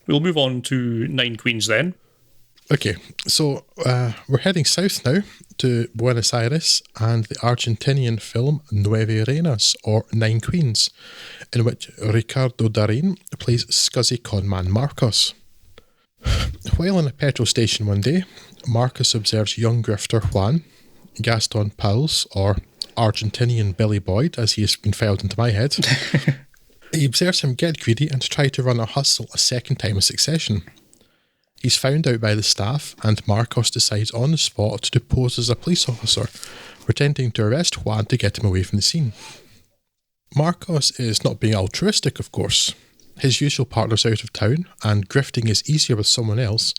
We'll move on to Nine Queens then. Okay, so we're heading south now to Buenos Aires and the Argentinian film Nueve Reinas, or Nine Queens, in which Ricardo Darín plays scuzzy conman Marcos. While in a petrol station one day, Marcos observes young grifter Juan, Gaston Pauls, or Argentinian Billy Boyd, as he has been filed into my head. He observes him get greedy and try to run a hustle a second time in succession. He's found out by the staff, and Marcos decides on the spot to pose as a police officer, pretending to arrest Juan to get him away from the scene. Marcos is not being altruistic, of course. His usual partner's out of town, and grifting is easier with someone else,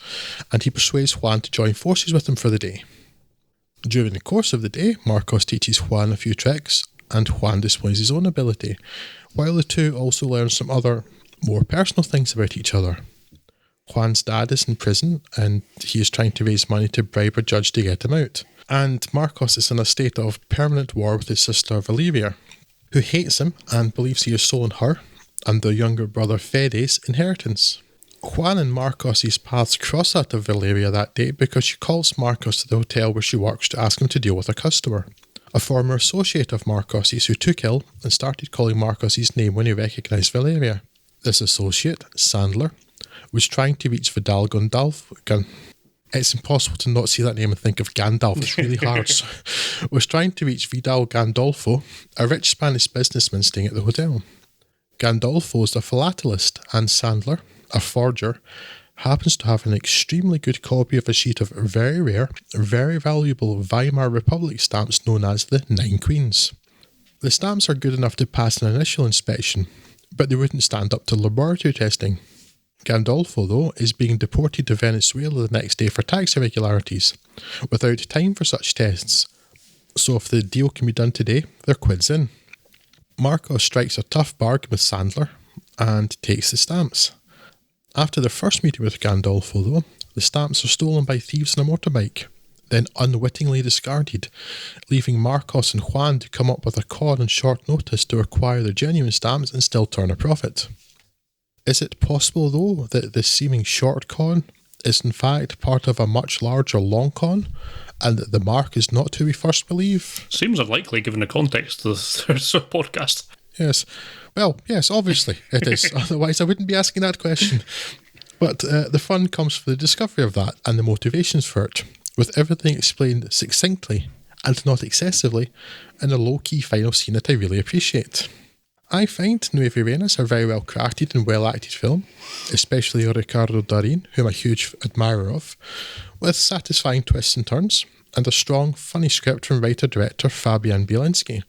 and he persuades Juan to join forces with him for the day. During the course of the day, Marcos teaches Juan a few tricks, and Juan displays his own ability, while the two also learn some other, more personal things about each other. Juan's dad is in prison, and he is trying to raise money to bribe a judge to get him out. And Marcos is in a state of permanent war with his sister Valeria, who hates him and believes he has stolen her and their younger brother Fede's inheritance. Juan and Marcos' paths cross that of Valeria that day because she calls Marcos to the hotel where she works to ask him to deal with a customer. A former associate of Marcos' who took ill and started calling Marcos' name when he recognised Valeria. This associate, Sandler, was trying to reach Vidal Gandalf. It's impossible to not see that name and think of Gandalf. It's really hard. Was trying to reach Vidal Gandolfo, a rich Spanish businessman staying at the hotel. Gandolfo is a philatelist, and Sandler, a forger, happens to have an extremely good copy of a sheet of very rare, very valuable Weimar Republic stamps known as the Nine Queens. The stamps are good enough to pass an initial inspection, but they wouldn't stand up to laboratory testing. Gandolfo, though, is being deported to Venezuela the next day for tax irregularities, without time for such tests. So if the deal can be done today, they're quids in. Marcos strikes a tough bargain with Sandler and takes the stamps. After their first meeting with Gandolfo, though, the stamps are stolen by thieves on a motorbike, then unwittingly discarded, leaving Marcos and Juan to come up with a con on short notice to acquire the genuine stamps and still turn a profit. Is it possible, though, that this seeming short con is in fact part of a much larger long con, and that the mark is not who we first believe? Seems unlikely given the context of this podcast. Yes. Well, yes, obviously it is. Otherwise I wouldn't be asking that question. But the fun comes from the discovery of that and the motivations for it, with everything explained succinctly and not excessively in a low-key final scene that I really appreciate. I find Nueve Reinas a very well crafted and well acted film, especially Ricardo Darín, whom I'm a huge admirer of, with satisfying twists and turns, and a strong, funny script from writer-director Fabian Bielinski.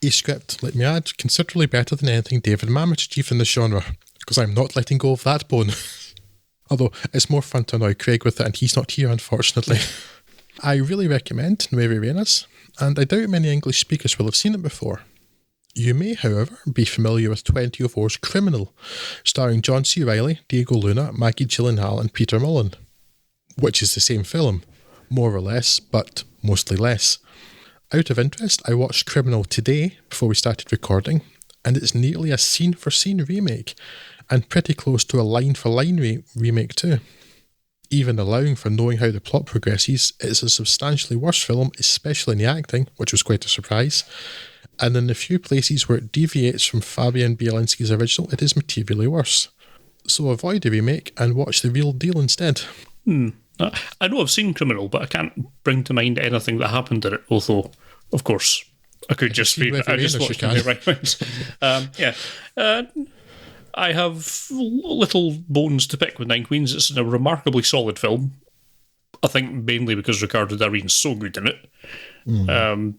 A script, let me add, considerably better than anything David Mamet achieved in the genre, because I'm not letting go of that bone. Although it's more fun to annoy Craig with it, and he's not here, unfortunately. I really recommend Nueve Reinas, and I doubt many English speakers will have seen it before. You may, however, be familiar with 2004's Criminal, starring John C. Reilly, Diego Luna, Maggie Gyllenhaal and Peter Mullen, which is the same film, more or less, but mostly less. Out of interest, I watched Criminal today before we started recording, and it's nearly a scene-for-scene remake, and pretty close to a line-for-line remake too. Even allowing for knowing how the plot progresses, it's a substantially worse film, especially in the acting, which was quite a surprise. And in the few places where it deviates from Fabian Bielinski's original, it is materially worse. So avoid the remake and watch the real deal instead. I know I've seen Criminal, but I can't bring to mind anything that happened in it, although, of course, I could just be... I just watched it right. I have little bones to pick with Nine Queens. It's a remarkably solid film. I think mainly because Ricardo Darín's so good in it.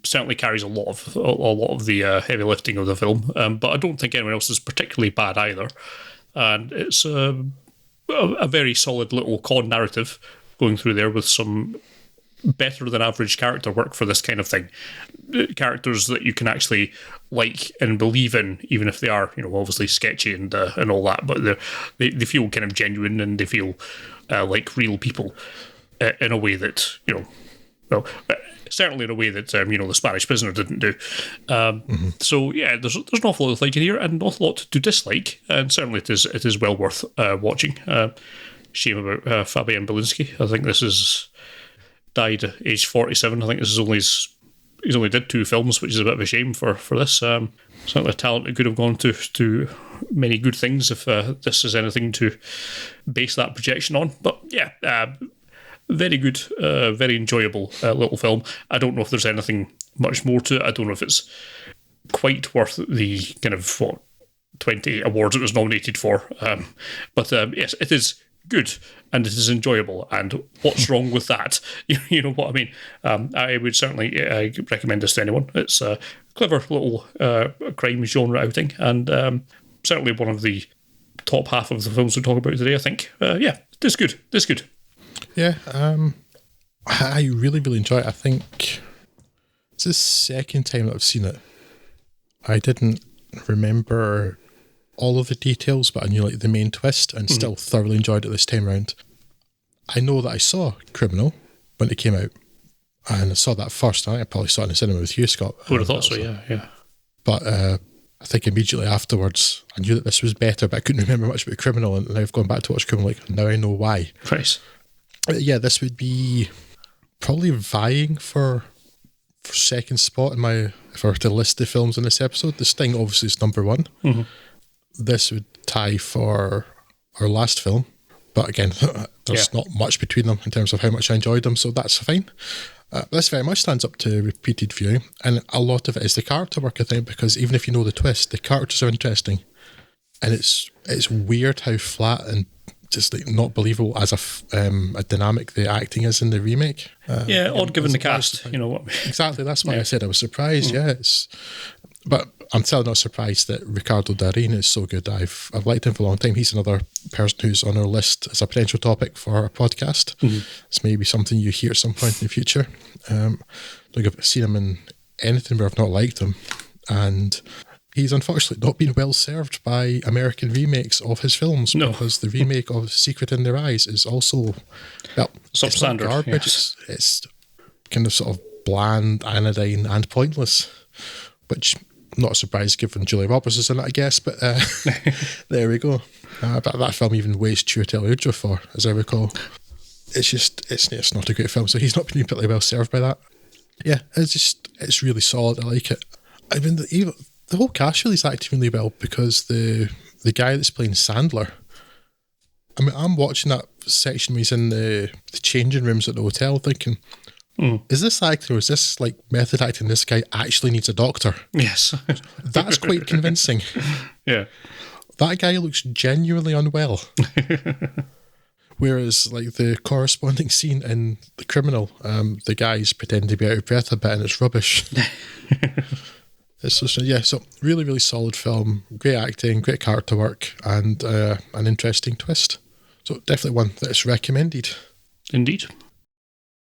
Certainly carries a lot of the heavy lifting of the film, but I don't think anyone else is particularly bad either. And it's a very solid little con narrative going through there with some better than average character work for this kind of thing. Characters that you can actually like and believe in, even if they are, obviously sketchy and all that, but they feel kind of genuine and they feel like real people in a way that, well, certainly in a way that the Spanish Prisoner didn't do. So yeah, there's an awful lot of liking here and an awful lot to dislike, and certainly it is well worth watching. Shame about Fabian Bielinski. I think this is died at age 47. I think this is only he's only did 2 films, which is a bit of a shame for this. Certainly a talent that could have gone to many good things if this is anything to base that projection on. But yeah, very good, very enjoyable little film. I don't know if there's anything much more to it. I don't know if it's quite worth the kind of 20 awards it was nominated for. But yes, it is good and it is enjoyable. And what's wrong with that? You know what I mean? I would certainly recommend this to anyone. It's a clever little crime genre outing, and certainly one of the top half of the films we talk about today, I think. Yeah, this good. This good. Yeah, I really, really enjoy it. I think it's the second time that I've seen it. I didn't remember all of the details, but I knew like the main twist, and still thoroughly enjoyed it this time around. I know that I saw Criminal when it came out, and I saw that first. I think I probably saw it in the cinema with you, Scott. I would have thought so, yeah. But I think immediately afterwards, I knew that this was better, but I couldn't remember much about Criminal, and now I've gone back to watch Criminal, like, now I know why. Nice. Yeah, this would be probably vying for second spot in my, if I were to list the films in this episode. The Sting obviously is number 1. This would tie for our last film, but again, there's not much between them in terms of how much I enjoyed them, so that's fine. This very much stands up to repeated viewing, and a lot of it is the character work, I think, because even if you know the twist, the characters are interesting, and it's weird how flat and just like not believable as a dynamic the acting is in the remake. Odd given the cast, you know what? Exactly, that's why I said I was surprised. But I'm still not surprised that Ricardo Darín is so good. I've liked him for a long time. He's another person who's on our list as a potential topic for our podcast. It's maybe something you hear at some point in the future. Like I've seen him in anything where I've not liked him, and he's unfortunately not been well served by American remakes of his films, because the remake of Secret in Their Eyes is also, well, it's not garbage. Yes. It's kind of sort of bland, anodyne, and pointless, which not a surprise given Julia Roberts is in it, I guess, but there we go. But that film even weighs Chiwetel Ejiofor for, as I recall. It's not a great film, so he's not been particularly well served by that. Yeah, it's really solid. I like it. I mean, the whole cast really is acting really well, because the guy that's playing Sandler, I mean, I'm watching that section where he's in the changing rooms at the hotel thinking, is this acting or is this like method acting? This guy actually needs a doctor. Yes. That's quite convincing. Yeah. That guy looks genuinely unwell. Whereas like the corresponding scene in The Criminal, the guy's pretending to be out of breath a bit and it's rubbish. So really, really solid film. Great acting, great character work, and an interesting twist. So definitely one that's recommended. Indeed.